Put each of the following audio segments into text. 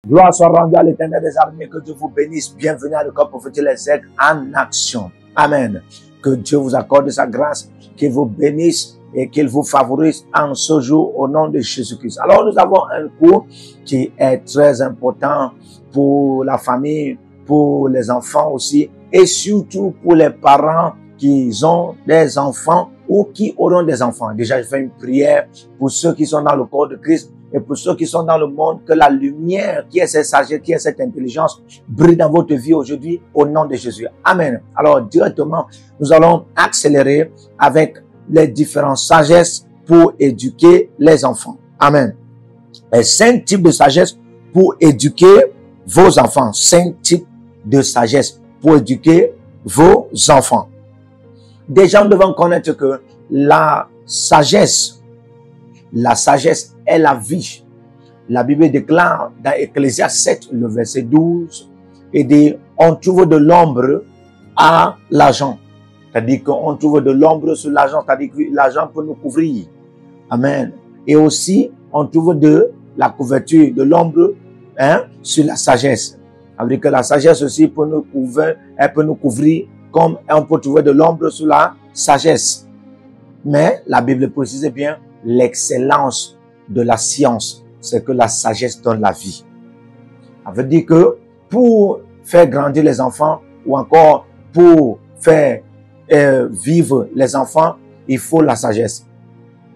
Gloire soit rendue à l'Éternel des armées, que Dieu vous bénisse. Bienvenue à l'école prophétique Les Aigles en action. Amen. Que Dieu vous accorde sa grâce, qu'il vous bénisse et qu'il vous favorise en ce jour au nom de Jésus-Christ. Alors nous avons un cours qui est très important pour la famille, pour les enfants aussi et surtout pour les parents qui ont des enfants ou qui auront des enfants. Déjà, je fais une prière pour ceux qui sont dans le corps de Christ et pour ceux qui sont dans le monde, que la lumière, qui est cette sagesse, qui est cette intelligence, brille dans votre vie aujourd'hui au nom de Jésus. Amen. Alors, directement, nous allons accélérer avec les différentes sagesses pour éduquer les enfants. Amen. Et 5 types de sagesse pour éduquer vos enfants. 5 types de sagesse pour éduquer vos enfants. Déjà, nous devons connaître que la sagesse est la vie. La Bible déclare dans Ecclésiaste 7, le verset 12, et dit, on trouve de l'ombre à l'argent. C'est-à-dire qu'on trouve de l'ombre sur l'argent, c'est-à-dire que l'argent peut nous couvrir. Amen. Et aussi, on trouve de la couverture, de l'ombre sur la sagesse. C'est-à-dire que la sagesse aussi peut nous couvrir, elle peut nous couvrir comme on peut trouver de l'ombre sur la sagesse. Mais la Bible précise bien l'excellence de la science, c'est que la sagesse donne la vie. Ça veut dire que pour faire grandir les enfants ou encore pour faire vivre les enfants, il faut la sagesse.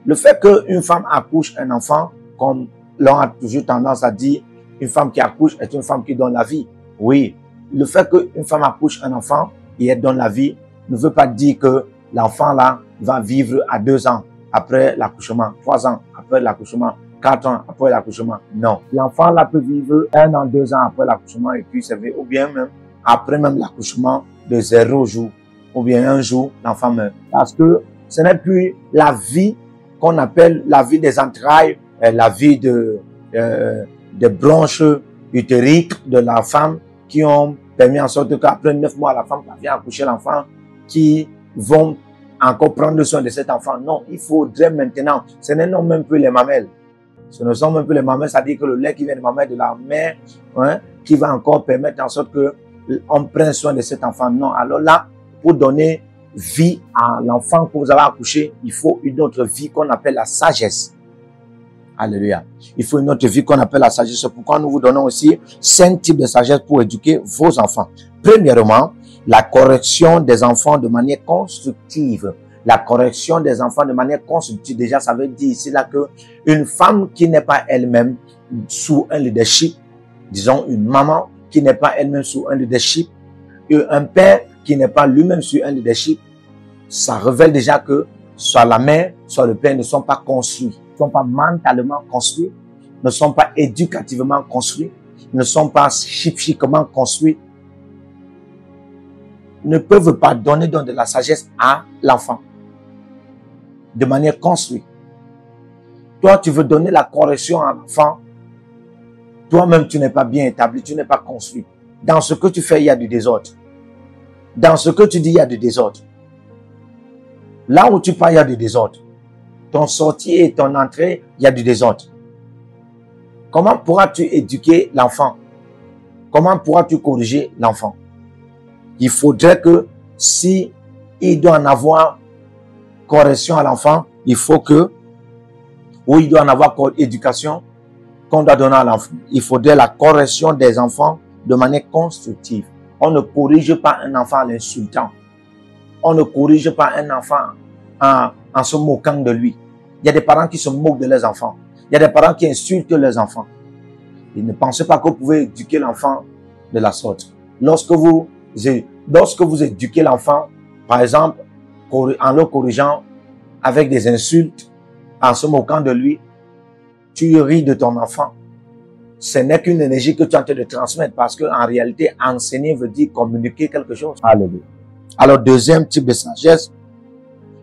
Le fait qu'une femme accouche un enfant, comme l'on a toujours tendance à dire, une femme qui accouche est une femme qui donne la vie. Oui, le fait qu'une femme accouche un enfant et elle donne la vie ne veut pas dire que l'enfant là va vivre à 2 ans après l'accouchement, 3 ans après l'accouchement, 4 ans après l'accouchement. Non. L'enfant là peut vivre 1 an, 2 ans après l'accouchement et puis c'est ou bien même après même l'accouchement de 0 jour ou bien 1 jour, l'enfant meurt. Parce que ce n'est plus la vie qu'on appelle la vie des entrailles, la vie des branches utériques de la femme qui ont permis en sorte qu'après 9 mois, la femme vient accoucher l'enfant qui vont encore prendre soin de cet enfant. Non, il faudrait maintenant, ce n'est non même plus les mamelles. Ce ne sont même plus les mamelles, c'est-à-dire que le lait qui vient de mamelle de la mère, qui va encore permettre en sorte que on prenne soin de cet enfant. Non, alors là, pour donner vie à l'enfant que vous avez accouché, il faut une autre vie qu'on appelle la sagesse. Alléluia. Il faut une autre vie qu'on appelle la sagesse. C'est pourquoi nous vous donnons aussi 5 types de sagesse pour éduquer vos enfants. Premièrement, la correction des enfants de manière constructive. La correction des enfants de manière constructive. Déjà, ça veut dire ici là que une femme qui n'est pas elle-même sous un leadership, disons une maman qui n'est pas elle-même sous un leadership, et un père qui n'est pas lui-même sous un leadership, ça révèle déjà que soit la mère, soit le père ne sont pas construits, ne sont pas mentalement construits, ne sont pas éducativement construits, ne sont pas psychiquement construits, ne peuvent pas donner donc de la sagesse à l'enfant de manière construite. Toi, tu veux donner la correction à l'enfant, toi-même, tu n'es pas bien établi, tu n'es pas construit. Dans ce que tu fais, il y a du désordre. Dans ce que tu dis, il y a du désordre. Là où tu pars, il y a du désordre. Ton sortie et ton entrée, il y a du désordre. Comment pourras-tu éduquer l'enfant? Comment pourras-tu corriger l'enfant? Il faudrait que si il doit en avoir correction à l'enfant, il faut que, ou il doit en avoir éducation qu'on doit donner à l'enfant. Il faudrait la correction des enfants de manière constructive. On ne corrige pas un enfant en l'insultant. On ne corrige pas un enfant en se moquant de lui. Il y a des parents qui se moquent de leurs enfants. Il y a des parents qui insultent leurs enfants. Ils ne pensez pas que vous pouvez éduquer l'enfant de la sorte. Lorsque vous éduquez l'enfant, par exemple, en le corrigeant avec des insultes, en se moquant de lui, tu ris de ton enfant. Ce n'est qu'une énergie que tu es en train de transmettre parce qu'en réalité, enseigner veut dire communiquer quelque chose. Alléluia. Alors, deuxième type de sagesse,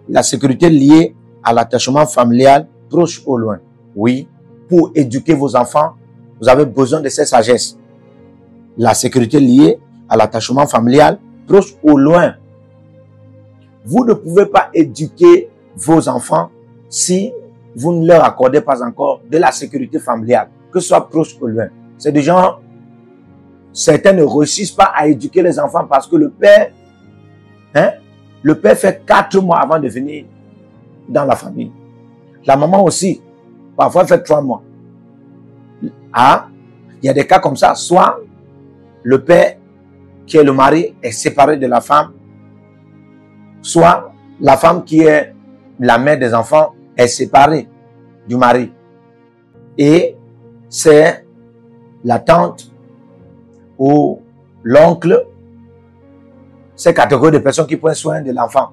la sécurité liée à l'attachement familial proche ou loin. Oui, pour éduquer vos enfants, vous avez besoin de cette sagesse. La sécurité liée à l'attachement familial proche ou loin. Vous ne pouvez pas éduquer vos enfants si vous ne leur accordez pas encore de la sécurité familiale, que ce soit proche ou loin. C'est des gens, certains ne réussissent pas à éduquer les enfants parce que le père fait 4 mois avant de venir dans la famille. La maman aussi, parfois fait 3 mois. Ah, il y a des cas comme ça. Soit le père, qui est le mari, est séparé de la femme. Soit la femme qui est la mère des enfants est séparée du mari. Et c'est la tante ou l'oncle, ces catégories de personnes qui prennent soin de l'enfant.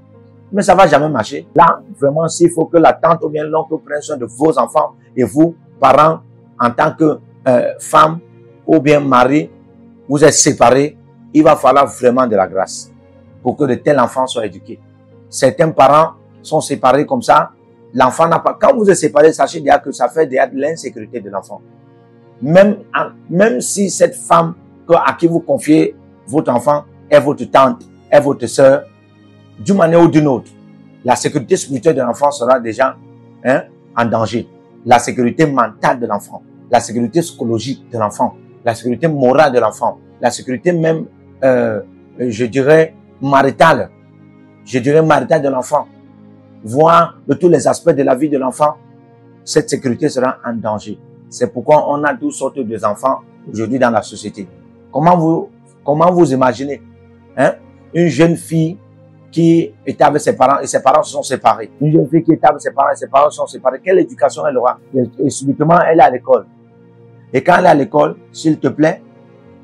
Mais ça ne va jamais marcher. Là, vraiment, s'il faut que la tante ou bien l'oncle prenne soin de vos enfants et vous, parents, en tant que femme ou bien mari, vous êtes séparés, il va falloir vraiment de la grâce pour que de tels enfants soient éduqués. Certains parents sont séparés comme ça. L'enfant n'a pas... Quand vous êtes séparés, sachez déjà que ça fait déjà de l'insécurité de l'enfant. Même si cette femme à qui vous confiez votre enfant est votre tante, est votre soeur, d'une manière ou d'une autre, la sécurité spirituelle de l'enfant sera déjà en danger. La sécurité mentale de l'enfant, la sécurité psychologique de l'enfant, la sécurité morale de l'enfant, la sécurité même, je dirais, maritale. Je dirais maritale de l'enfant. Voir de tous les aspects de la vie de l'enfant, cette sécurité sera en danger. C'est pourquoi on a toutes sortes d'enfants aujourd'hui dans la société. Comment vous imaginez une jeune fille qui était avec ses parents et ses parents se sont séparés. Une jeune fille qui était avec ses parents et ses parents se sont séparés. Quelle éducation elle aura? Et subitement, elle est à l'école. Et quand elle est à l'école, s'il te plaît,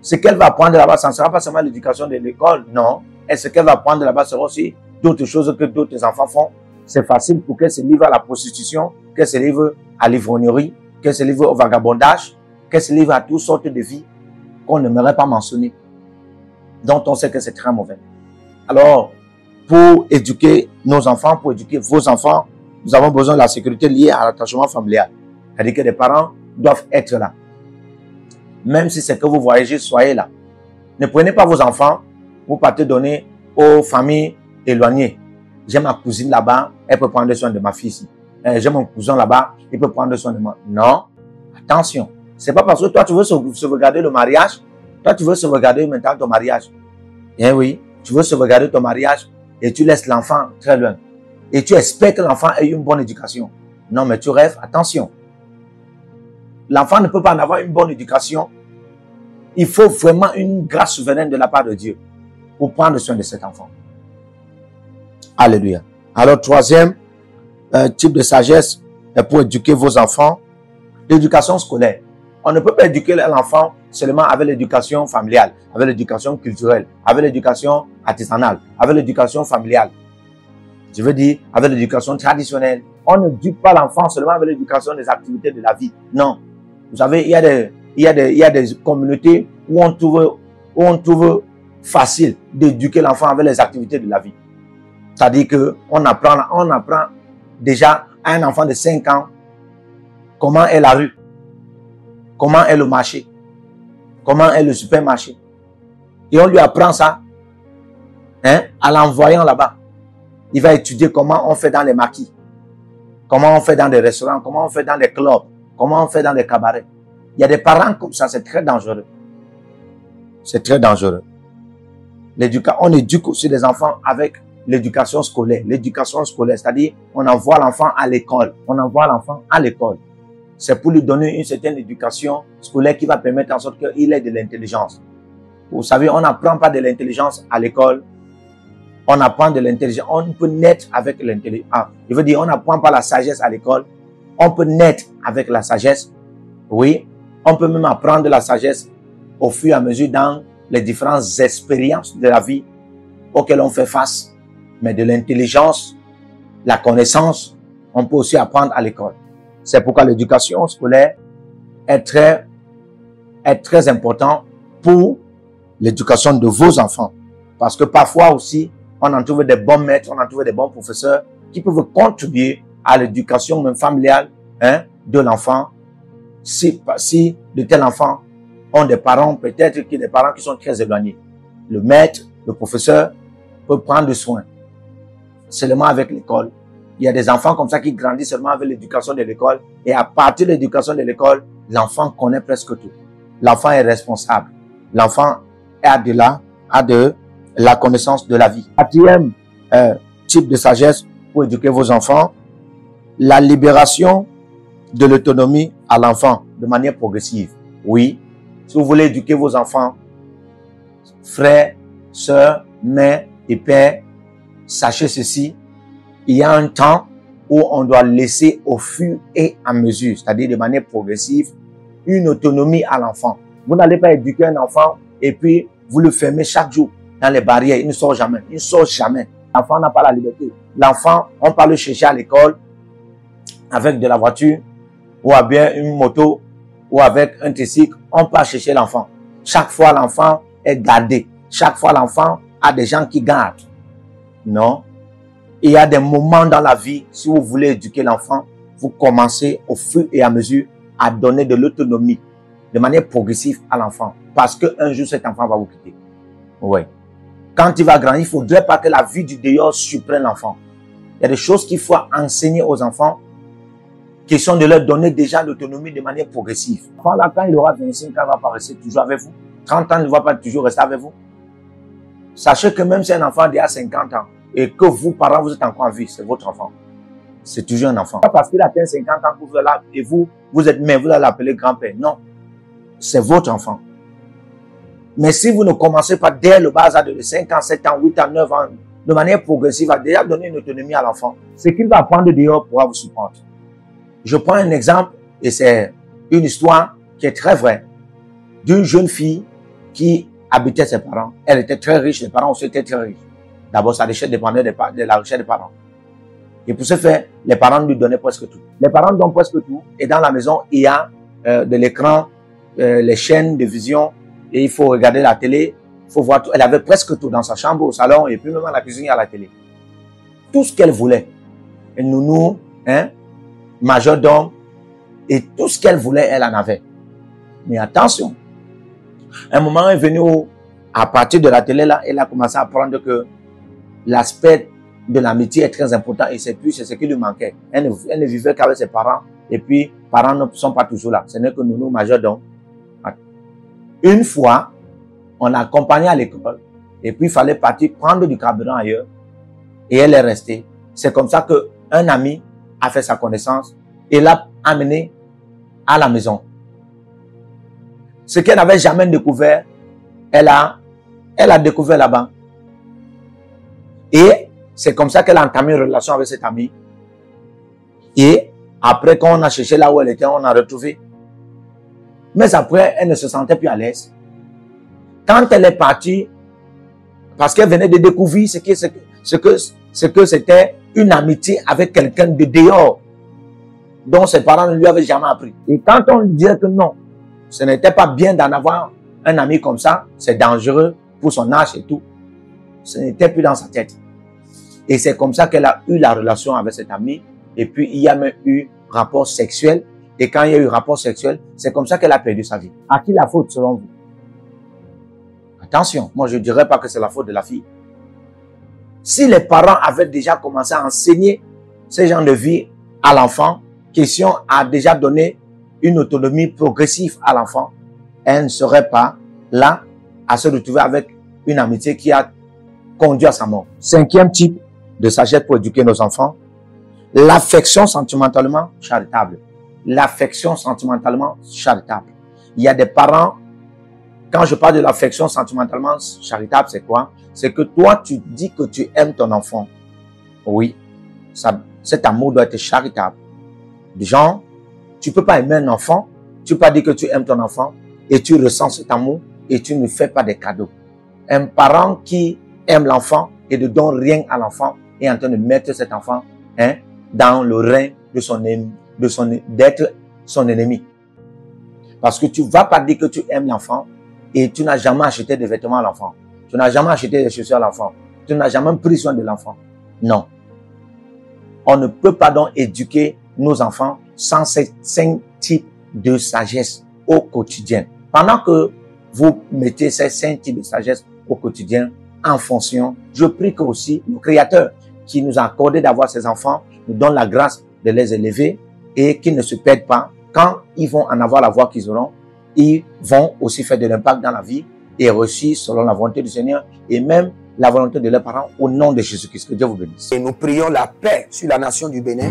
ce qu'elle va apprendre là-bas, ça ne sera pas seulement l'éducation de l'école, non. Et ce qu'elle va apprendre là-bas sera aussi d'autres choses que d'autres enfants font. C'est facile pour qu'elle se livre à la prostitution, qu'elle se livre à l'ivrognerie, qu'elle se livre au vagabondage, qu'elle se livre à toutes sortes de vies qu'on n'aimerait pas mentionner, dont on sait que c'est très mauvais. Alors, pour éduquer nos enfants, pour éduquer vos enfants, nous avons besoin de la sécurité liée à l'attachement familial. C'est-à-dire que les parents doivent être là. Même si c'est que vous voyagez, soyez là. Ne prenez pas vos enfants, vous partez donner aux familles éloignées. J'ai ma cousine là-bas, elle peut prendre soin de ma fille ici. J'ai mon cousin là-bas, il peut prendre soin de moi. Non, attention. C'est pas parce que toi tu veux sauvegarder le mariage, toi tu veux sauvegarder maintenant ton mariage. Eh oui, tu veux sauvegarder ton mariage et tu laisses l'enfant très loin. Et tu espères que l'enfant ait une bonne éducation. Non, mais tu rêves, attention. L'enfant ne peut pas en avoir une bonne éducation. Il faut vraiment une grâce souveraine de la part de Dieu pour prendre soin de cet enfant. Alléluia. Alors, troisième type de sagesse est pour éduquer vos enfants, l'éducation scolaire. On ne peut pas éduquer l'enfant seulement avec l'éducation familiale, avec l'éducation culturelle, avec l'éducation artisanale, avec l'éducation familiale. Je veux dire, avec l'éducation traditionnelle. On n'éduque pas l'enfant seulement avec l'éducation des activités de la vie. Non. Vous savez, il y a des communautés où on trouve facile d'éduquer l'enfant avec les activités de la vie. C'est-à-dire qu'on apprend déjà à un enfant de 5 ans comment est la rue, comment est le marché, comment est le supermarché. Et on lui apprend ça en l'envoyant là-bas. Il va étudier comment on fait dans les maquis, comment on fait dans des restaurants, comment on fait dans les clubs, comment on fait dans les cabarets. Il y a des parents comme ça, c'est très dangereux. C'est très dangereux. On éduque aussi les enfants avec l'éducation scolaire. L'éducation scolaire, c'est-à-dire on envoie l'enfant à l'école. On envoie l'enfant à l'école. C'est pour lui donner une certaine éducation scolaire qui va permettre en sorte qu'il ait de l'intelligence. Vous savez, on n'apprend pas de l'intelligence à l'école. On apprend de l'intelligence. On peut naître avec l'intelligence. Je veux dire, on n'apprend pas la sagesse à l'école. On peut naître avec la sagesse. Oui. On peut même apprendre la sagesse au fur et à mesure dans les différentes expériences de la vie auxquelles on fait face. Mais de l'intelligence, la connaissance, on peut aussi apprendre à l'école. C'est pourquoi l'éducation scolaire est très important pour l'éducation de vos enfants. Parce que parfois aussi, on en trouve des bons maîtres, on en trouve des bons professeurs qui peuvent contribuer à l'éducation même familiale de l'enfant. Si de tels enfants ont des parents, peut-être qu'il y a des parents qui sont très éloignés. Le maître, le professeur peut prendre soin seulement avec l'école. Il y a des enfants comme ça qui grandissent seulement avec l'éducation de l'école et à partir de l'éducation de l'école, l'enfant connaît presque tout. l'enfant est responsable. L'enfant a de la connaissance de la vie. Quatrième type de sagesse pour éduquer vos enfants, la libération de l'autonomie à l'enfant de manière progressive. Oui, si vous voulez éduquer vos enfants, frères, sœurs, mères et pères, sachez ceci, il y a un temps où on doit laisser au fur et à mesure, c'est-à-dire de manière progressive, une autonomie à l'enfant. Vous n'allez pas éduquer un enfant et puis vous le fermez chaque jour dans les barrières. Il ne sort jamais. Il ne sort jamais. L'enfant n'a pas la liberté. L'enfant, on peut le chercher à l'école avec de la voiture ou à bien une moto ou avec un tricycle. On peut chercher l'enfant. Chaque fois, l'enfant est gardé. Chaque fois, l'enfant a des gens qui gardent. Non. Il y a des moments dans la vie, si vous voulez éduquer l'enfant, vous commencez au fur et à mesure à donner de l'autonomie de manière progressive à l'enfant. Parce qu'un jour, cet enfant va vous quitter. Oui. Quand il va grandir, il ne faudrait pas que la vie du dehors surprenne l'enfant. Il y a des choses qu'il faut enseigner aux enfants, question de leur donner déjà l'autonomie de manière progressive. L'enfant, là, quand il aura 25 ans, il va pas rester toujours avec vous. 30 ans, il ne va pas toujours rester avec vous. Sachez que même si un enfant a 50 ans et que vous, parents, vous êtes encore en vie, c'est votre enfant. C'est toujours un enfant. Pas parce qu'il atteint 50 ans que vous êtes là et vous êtes mère, vous allez l'appeler grand-père. Non. C'est votre enfant. Mais si vous ne commencez pas dès le bas âge de 5 ans, 7 ans, 8 ans, 9 ans, de manière progressive, à déjà donner une autonomie à l'enfant, ce qu'il va apprendre dehors pourra vous supporter. Je prends un exemple, et c'est une histoire qui est très vraie, d'une jeune fille qui habitait ses parents. Elle était très riche, les parents aussi étaient très riches. D'abord, sa richesse dépendait de la richesse des parents. Et pour ce faire, les parents lui donnaient presque tout. Les parents donnent presque tout, et dans la maison, il y a de l'écran, les chaînes de vision, et il faut regarder la télé, il faut voir tout. Elle avait presque tout dans sa chambre, au salon, et puis même à la cuisine, à la télé. Tout ce qu'elle voulait. Un nounou, majordome, et tout ce qu'elle voulait, elle en avait. Mais attention, un moment est venu où, à partir de la télé, là, elle a commencé à apprendre que l'aspect de l'amitié est très important, et c'est plus, c'est ce qui lui manquait. Elle ne vivait qu'avec ses parents, et puis, parents ne sont pas toujours là. Ce n'est que nounou, majordome. Une fois, on l'a accompagnée à l'école et puis il fallait partir prendre du carburant ailleurs et elle est restée. C'est comme ça qu'un ami a fait sa connaissance et l'a amenée à la maison. Ce qu'elle n'avait jamais découvert, elle a découvert là-bas. Et c'est comme ça qu'elle a entamé une relation avec cet ami. Et après, quand on a cherché là où elle était, on a retrouvé. Mais après, elle ne se sentait plus à l'aise. Quand elle est partie, parce qu'elle venait de découvrir ce que c'était une amitié avec quelqu'un de dehors, dont ses parents ne lui avaient jamais appris. Et quand on lui disait que non, ce n'était pas bien d'en avoir un ami comme ça, c'est dangereux pour son âge et tout, ce n'était plus dans sa tête. Et c'est comme ça qu'elle a eu la relation avec cet ami, et puis il y a même eu rapport sexuel. Et quand il y a eu rapport sexuel, c'est comme ça qu'elle a perdu sa vie. À qui la faute selon vous? Attention, moi je ne dirais pas que c'est la faute de la fille. Si les parents avaient déjà commencé à enseigner ce genre de vie à l'enfant, question à déjà donner une autonomie progressive à l'enfant, elle ne serait pas là à se retrouver avec une amitié qui a conduit à sa mort. Cinquième type de sagesse pour éduquer nos enfants, l'affection sentimentalement charitable. L'affection sentimentalement charitable. Il y a des parents, quand je parle de l'affection sentimentalement charitable, c'est quoi? C'est que toi, tu dis que tu aimes ton enfant. Oui, cet amour doit être charitable. Genre, tu peux pas aimer un enfant, tu peux pas dire que tu aimes ton enfant et tu ressens cet amour et tu ne fais pas des cadeaux. Un parent qui aime l'enfant et ne donne rien à l'enfant est en train de mettre cet enfant dans le rein d'être son ennemi. Parce que tu ne vas pas dire que tu aimes l'enfant et tu n'as jamais acheté des vêtements à l'enfant. Tu n'as jamais acheté des chaussures à l'enfant. Tu n'as jamais pris soin de l'enfant. Non. On ne peut pas donc éduquer nos enfants sans ces 5 types de sagesse au quotidien. Pendant que vous mettez ces 5 types de sagesse au quotidien en fonction, je prie que aussi le Créateur qui nous a accordé d'avoir ces enfants nous donne la grâce de les élever et qu'ils ne se perdent pas quand ils vont en avoir la voie qu'ils auront, ils vont aussi faire de l'impact dans la vie et réussir selon la volonté du Seigneur et même la volonté de leurs parents au nom de Jésus-Christ. Que Dieu vous bénisse. Et nous prions la paix sur la nation du Bénin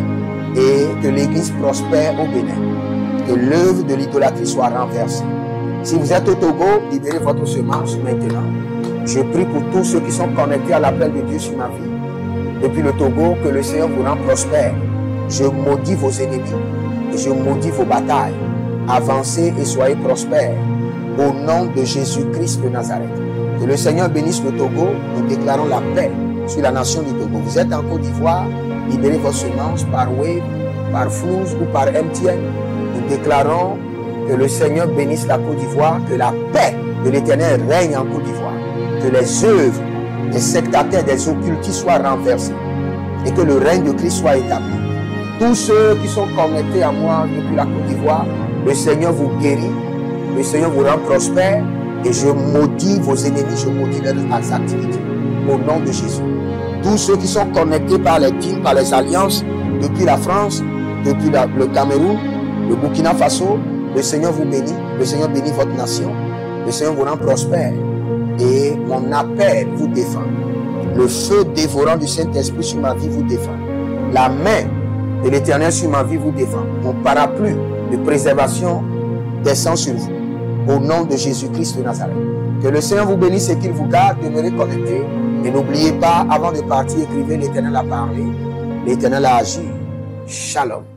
et que l'Église prospère au Bénin. Que l'œuvre de l'idolâtrie soit renversée. Si vous êtes au Togo, libérez votre semence maintenant. Je prie pour tous ceux qui sont connectés à l'appel de Dieu sur ma vie. Depuis le Togo, que le Seigneur vous rend prospère. Je maudis vos ennemis et je maudis vos batailles. Avancez et soyez prospères. Au nom de Jésus-Christ de Nazareth. Que le Seigneur bénisse le Togo. Nous déclarons la paix sur la nation du Togo. Vous êtes en Côte d'Ivoire, libérez vos semences par Wave, par Flouze ou par MTN. Nous déclarons que le Seigneur bénisse la Côte d'Ivoire, que la paix de l'Éternel règne en Côte d'Ivoire, que les œuvres des sectataires, des occultistes soient renversées et que le règne de Christ soit établi. Tous ceux qui sont connectés à moi depuis la Côte d'Ivoire, le Seigneur vous guérit, le Seigneur vous rend prospère et je maudis vos ennemis, je maudis leurs activités au nom de Jésus. Tous ceux qui sont connectés par les teams, par les alliances, depuis la France, depuis le Cameroun, le Burkina Faso, le Seigneur vous bénit, le Seigneur bénit votre nation, le Seigneur vous rend prospère et mon appel vous défend. Le feu dévorant du Saint-Esprit sur ma vie vous défend. La main de l'Éternel sur ma vie vous défend. Mon parapluie de préservation descend sur vous. Au nom de Jésus-Christ de Nazareth. Que le Seigneur vous bénisse et qu'il vous garde. Demeurez connectés. Et n'oubliez pas, avant de partir, écrivez: l'Éternel a parlé, l'Éternel a agi. Shalom.